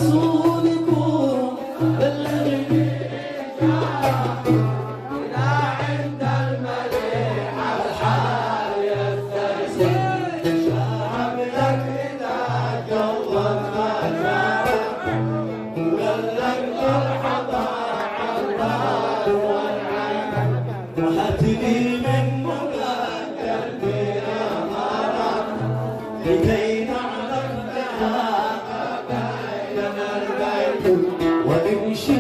رسولكم بلغني إذا عند المليح الحال يسترسل شعب لك إذا جوّبنا شعب ولك مرحبا عالبال والعين وهاتني من مقدر بأمارة لكي نعلم بها بين البيت ونمشي